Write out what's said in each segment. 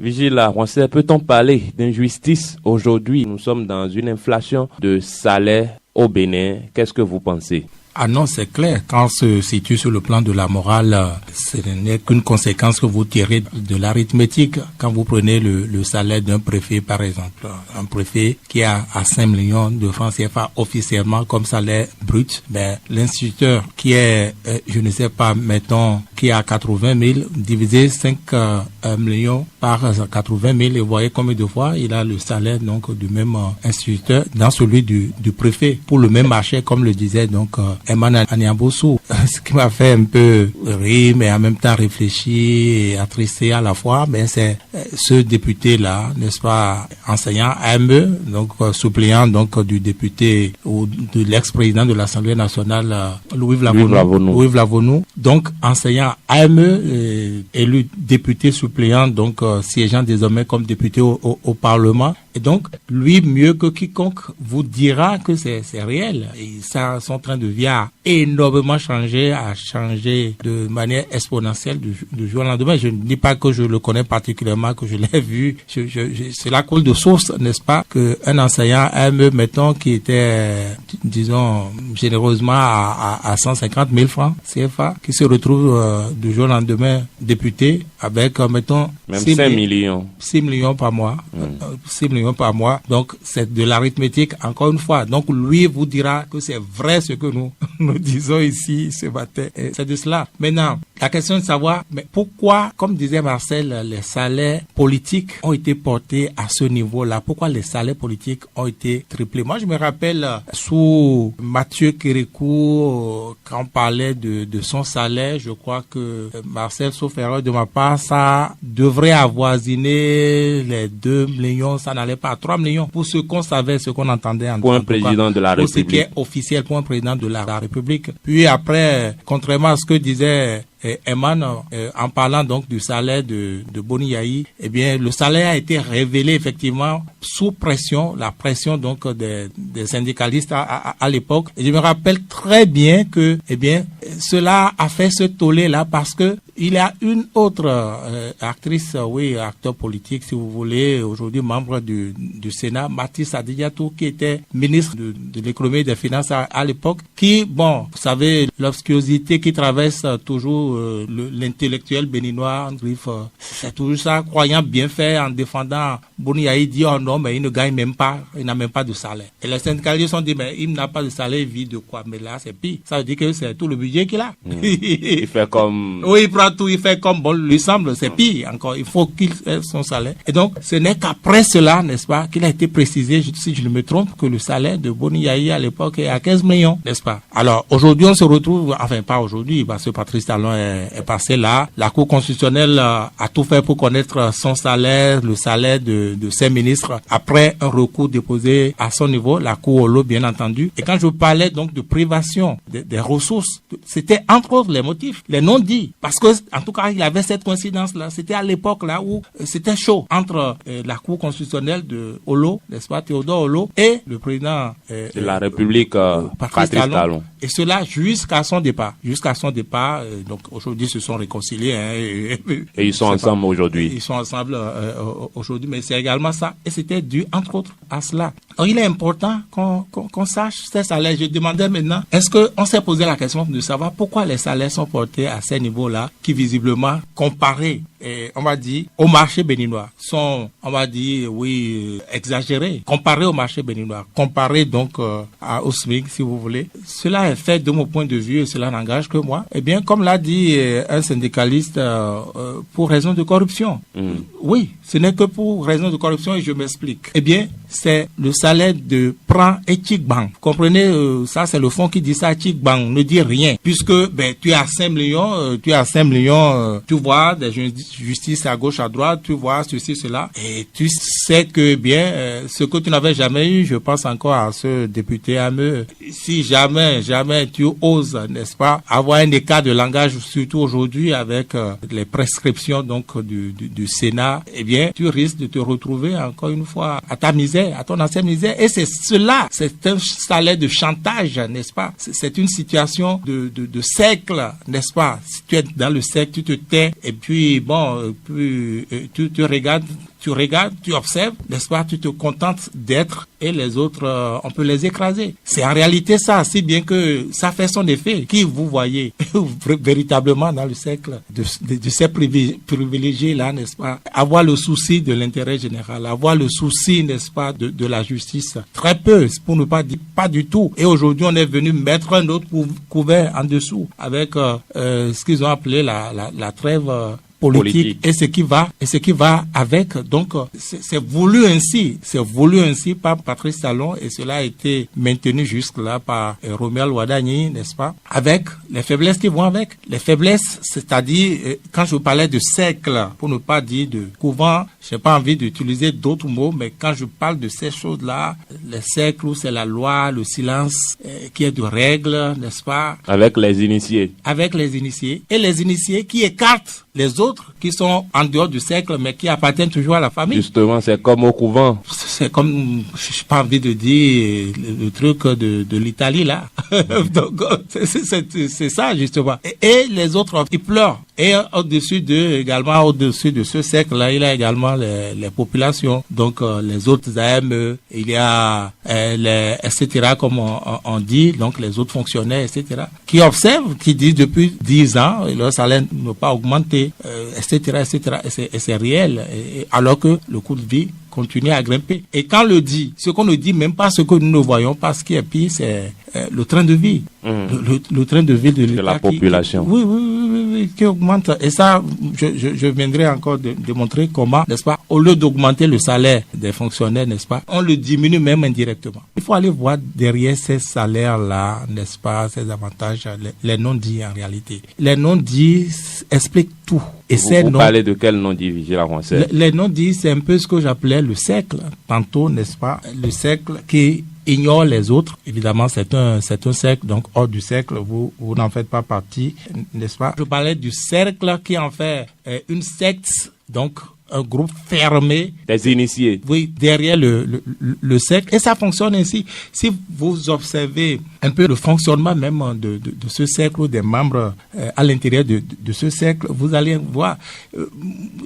Vigile Aroncet, peut-on parler d'injustice aujourd'hui? Nous sommes dans une inflation de salaire au Bénin. Qu'est-ce que vous pensez? Ah non, c'est clair. Quand on se situe sur le plan de la morale, ce n'est qu'une conséquence que vous tirez de l'arithmétique. Quand vous prenez le salaire d'un préfet, par exemple, un préfet qui a 5 millions de francs CFA officiellement comme salaire brut, l'instituteur qui est, je ne sais pas, mettons, qui a 80 000, divisé 5 millions par 80 000, et vous voyez combien de fois il a le salaire donc du même instituteur dans celui du préfet pour le même marché, comme le disait donc Emmanuel Aniabosu. Ce qui m'a fait un peu rire, mais en même temps réfléchir et attristé à la fois, c'est ce député-là, n'est-ce pas, enseignant AME, donc suppléant donc du député ou de l'ex-président de l'Assemblée nationale, Louis Vlavonou. Donc enseignant AME, élu député suppléant, donc siégeant désormais comme député au Parlement. Et donc, lui, mieux que quiconque, vous dira que c'est réel. Et ça, son train de vie a énormément changé, a changé de manière exponentielle du jour au lendemain. Je ne dis pas que je le connais particulièrement, que je l'ai vu. Cela coule de source, n'est-ce pas, qu'un enseignant AME, mettons, qui était, disons, généreusement à 150 000 francs CFA, qui se retrouve du jour au lendemain député avec, mettons, même 5 millions. 6 millions par mois. 6 millions par mois. Donc, c'est de l'arithmétique, encore une fois. Donc, lui vous dira que c'est vrai ce que nous disons ici ce matin. Et c'est de cela. Maintenant, la question est de savoir, mais pourquoi, comme disait Marcel, les salaires politiques ont été portés à ce niveau-là? Pourquoi les salaires politiques ont été triplés? Moi, je me rappelle, sous Mathieu Kérékou, quand on parlait de son salaire, je crois que Marcel, sauf erreur de ma part, ça devrait avoisiner les 2 millions, ça n'allait pas à 3 millions. Pour ce qu'on savait, ce qu'on entendait pour un président de la République. Pour ce qui est officiel, pour un président de la République. Puis après, contrairement à ce que disait Eman, en parlant donc du salaire de Boni Yayi, eh bien, le salaire a été révélé effectivement sous pression, la pression donc des syndicalistes à l'époque. Et je me rappelle très bien que, eh bien, cela a fait ce tollé-là parce que il y a une autre actrice, acteur politique, si vous voulez, aujourd'hui membre du Sénat, Mathis Adidiatou, qui était ministre de l'économie et des finances à l'époque, qui, bon, vous savez, l'obscurité qui traverse toujours l'intellectuel béninois, c'est toujours ça, croyant bien faire en défendant Boni Yayi, dit oh non, mais il ne gagne même pas, il n'a même pas de salaire. Et les syndicalistes ont dit, mais il n'a pas de salaire, il vit de quoi? Mais là, c'est pire. Ça veut dire que c'est tout le budget qu'il a. Il fait comme... Oui, il prend tout, il fait comme bon lui semble, c'est pire encore. Il faut qu'il ait son salaire. Et donc, ce n'est qu'après cela, n'est-ce pas, qu'il a été précisé, si je ne me trompe, que le salaire de Boni Yayi à l'époque est à 15 millions, n'est-ce pas? Alors, aujourd'hui, on se retrouve, enfin, pas aujourd'hui, parce que Patrice Talon est passé là. La Cour constitutionnelle a tout fait pour connaître son salaire, le salaire de ses ministres, après un recours déposé à son niveau, la Cour Olo, bien entendu. Et quand je parlais donc de privation des ressources, c'était entre autres les motifs, les non-dits. Parce que, en tout cas, il y avait cette coïncidence-là. C'était à l'époque là où c'était chaud entre la Cour constitutionnelle de Olo, n'est-ce pas, Théodore Olo, et le président de la République, Patrice Talon. Et cela jusqu'à son départ. Donc aujourd'hui, ils se sont réconciliés. Et ils sont ensemble aujourd'hui. Ils sont ensemble aujourd'hui, mais c'est également ça. Et c'était dû, entre autres, à cela. Donc il est important qu'on sache ces salaires. Je demandais maintenant, est-ce qu'on s'est posé la question de savoir pourquoi les salaires sont portés à ces niveaux-là, qui visiblement, comparés, on va dire, au marché béninois, sont, on va dire, exagérés, comparés au marché béninois, comparés donc au SMIC, si vous voulez. Cela est fait de mon point de vue, et cela n'engage que moi. Eh bien, comme l'a dit un syndicaliste, pour raison de corruption. Oui, ce n'est que pour raison de corruption, et je m'explique. Eh bien, c'est le salaire de Pran et Chikbang. Vous comprenez, ça c'est le fonds qui dit ça, Chikbang ne dit rien. Puisque tu as 5 millions, tu vois des justices à gauche, à droite, tu vois ceci, cela. Et tu sais que ce que tu n'avais jamais eu, je pense encore à ce député AME, si jamais tu oses, n'est-ce pas, avoir un écart de langage, surtout aujourd'hui avec les prescriptions donc du Sénat, eh bien, tu risques de te retrouver encore une fois à ta misère, à ton ancienne misère. Et c'est cela, c'est un salaire de chantage, n'est-ce pas? C'est une situation de cercle, n'est-ce pas? Si tu es dans le cercle, tu te tais, et puis non, tu regardes, tu observes, n'est-ce pas, tu te contentes d'être et les autres, on peut les écraser. C'est en réalité ça, si bien que ça fait son effet. Qui vous voyez véritablement dans le cercle de ces privilégiés-là, n'est-ce pas, avoir le souci de l'intérêt général, avoir le souci, n'est-ce pas, de la justice. Très peu, pour ne pas dire pas du tout. Et aujourd'hui, on est venu mettre un autre couvert en dessous avec ce qu'ils ont appelé la trêve politique et ce qui va avec. Donc c'est voulu ainsi par Patrice Talon et cela a été maintenu jusque-là par Romuald Wadagni, n'est-ce pas, avec les faiblesses qui vont avec. Les faiblesses, c'est-à-dire quand je parlais de cercle, pour ne pas dire de couvent, j'ai pas envie d'utiliser d'autres mots, mais quand je parle de ces choses-là, les cercles où c'est la loi, le silence qui est de règles, n'est-ce pas, avec les initiés et les initiés qui écartent les autres qui sont en dehors du cercle mais qui appartiennent toujours à la famille. Justement, c'est comme au couvent. C'est comme, je n'ai pas envie de dire le truc de l'Italie là. Donc c'est ça justement. Et les autres, ils pleurent. Et au-dessus de ce cercle là, il y a également les populations. Donc les autres AME, il y a les etc. comme on dit, donc les autres fonctionnaires, etc. qui observent, qui disent depuis 10 ans, leur salaire n'a pas augmenté, etc. Et c'est réel, alors que le coût de vie continue à grimper. Et quand on le dit, ce qu'on ne dit même pas, ce que nous ne voyons pas, ce qui est pire, c'est le train de vie. Le train de vie de l'État. De la population. Oui, qui augmente. Et ça, je viendrai encore de montrer comment, n'est-ce pas, au lieu d'augmenter le salaire des fonctionnaires, n'est-ce pas, on le diminue même indirectement. Il faut aller voir derrière ces salaires-là, n'est-ce pas, ces avantages, les non-dits en réalité. Les non-dits expliquent tout. Et vous parlez de quel non-dit, Vigila Roncel? Les non-dits, c'est un peu ce que j'appelais le cercle. Tantôt, n'est-ce pas, le cercle qui ignore les autres. Évidemment, c'est un cercle, donc hors du cercle, vous n'en faites pas partie, n'est-ce pas? Je parlais du cercle qui en fait une secte, donc un groupe fermé. Des initiés. Oui, derrière le cercle. Et ça fonctionne ainsi. Si vous observez un peu le fonctionnement même de ce cercle ou des membres à l'intérieur de ce cercle, vous allez voir.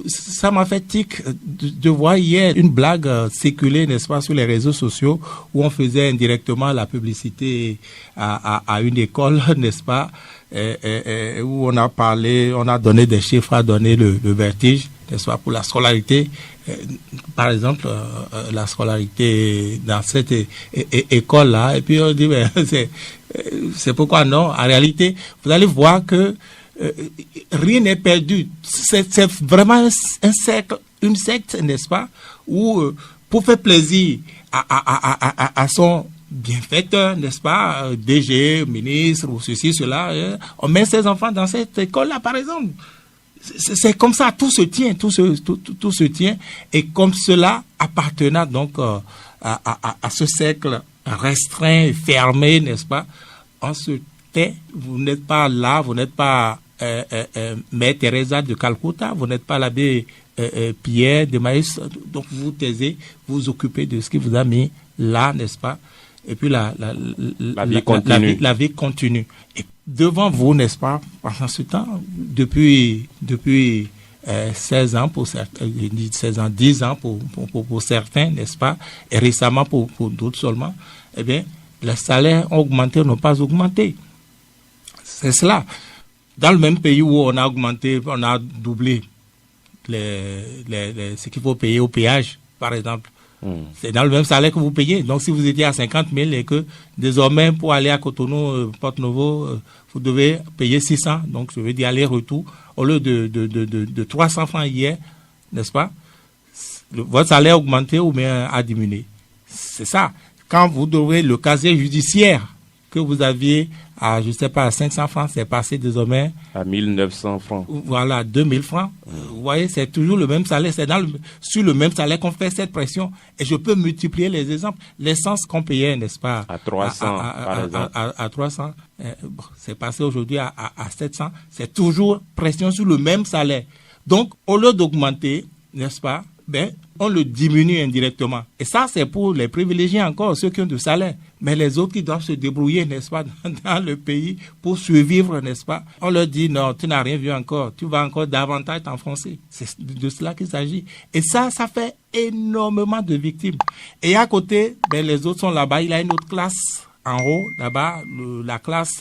Ça m'a fait tic de voir hier une blague circuler, n'est-ce pas, sur les réseaux sociaux où on faisait indirectement la publicité à une école, n'est-ce pas, où on a donné des chiffres, a donné le vertige, n'est-ce pas, pour la scolarité. Par exemple, la scolarité dans cette école-là, et puis on dit, mais c'est pourquoi non. En réalité, vous allez voir que rien n'est perdu. C'est vraiment un cercle, une secte, n'est-ce pas, où pour faire plaisir à son bienfaiteur, n'est-ce pas, DG, ministre ou ceci, cela, on met ses enfants dans cette école-là, par exemple. C'est comme ça, tout se tient, et comme cela appartenant donc à ce cercle restreint, fermé, n'est-ce pas, on se tait. Vous n'êtes pas là, vous n'êtes pas Mère Teresa de Calcutta, vous n'êtes pas l'abbé Pierre de Maïs, donc vous taisez, vous vous occupez de ce qui vous a mis là, n'est-ce pas, et puis la vie continue. Et devant vous, n'est-ce pas, pendant ce temps, depuis 16 ans pour certains, 16 ans, 10 ans pour certains, n'est-ce pas, et récemment pour d'autres seulement, eh bien, les salaires ont augmenté ou n'ont pas augmenté. C'est cela. Dans le même pays où on a augmenté, on a doublé ce qu'il faut payer au péage, par exemple. C'est dans le même salaire que vous payez. Donc, si vous étiez à 50 000 et que désormais, pour aller à Cotonou, Porto-Novo, vous devez payer 600. Donc, je veux dire aller-retour. Au lieu de 300 francs hier, n'est-ce pas? Votre salaire a augmenté ou bien a diminué. C'est ça. Quand vous devez le casier judiciaire que vous aviez à, je ne sais pas, à 500 francs, c'est passé désormais à 1900 francs. Voilà, 2000 francs. Vous voyez, c'est toujours le même salaire. C'est sur le même salaire qu'on fait cette pression. Et je peux multiplier les exemples. L'essence qu'on payait, n'est-ce pas, à 300, par exemple. À 300, c'est passé aujourd'hui à 700. C'est toujours pression sur le même salaire. Donc, au lieu d'augmenter, n'est-ce pas, on le diminue indirectement. Et ça, c'est pour les privilégiés encore, ceux qui ont du salaire. mais les autres qui doivent se débrouiller, n'est-ce pas, dans le pays pour survivre, n'est-ce pas, on leur dit non, tu n'as rien vu encore, tu vas encore davantage t'enfoncer. C'est de cela qu'il s'agit. Et ça fait énormément de victimes. Et à côté, les autres sont là-bas, il y a une autre classe en haut, là-bas, la classe